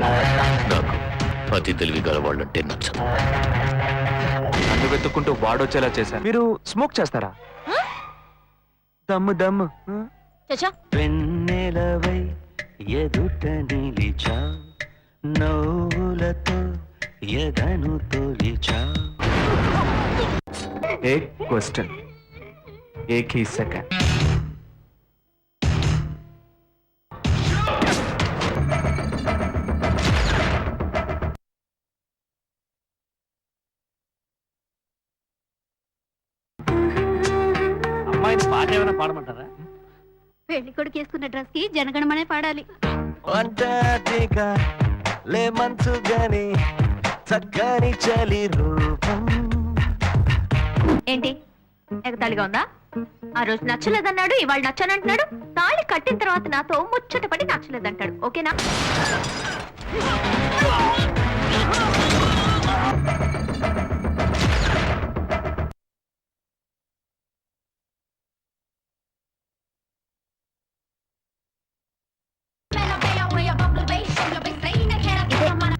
నాకు అతి తెలివి గల వాళ్ళంటే నచ్చదు. నన్ను వెతుక్కుంటూ వాడొచ్చేలా చేశారు. మీరు స్మోక్ చేస్తారా? దమ్ము దమ్ము. చచ్చా వెన్నెలవై ఎదుట నిలిచా నవ్వులతో ఎదను తొలిచా. एक क्वेश्चन एक ही सेकंड. అమ్మాయిని పాట ఏమైనా పాడమంటారా? పెళ్లి కొడుకు వేసుకున్న డ్రెస్ కి జనగణమనే పాడాలి. ఒంటరిగా లేమంచుగాని చక్కని చలి రూపం. ఏంటి ఎగతాళిగా ఉందా? ఆ రోజు నచ్చలేదన్నాడు, ఇవాళ నచ్చనంటున్నాడు. తాళి కట్టిన తర్వాత నాతో ముచ్చట పడి నచ్చలేదంటాడు. ఓకేనా?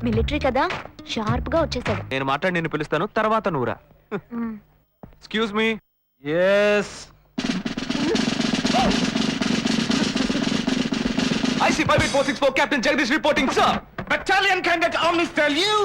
మిలిటరీ కదా, షార్ప్ గా వచ్చేసాడు. నేను మాట్లాడి నిన్ను పిలుస్తాను, తర్వాత నువ్వురా. Excuse me. ఎస్ IC 58464 Captain Jagdish reporting, sir. Battalion can get armies tell you.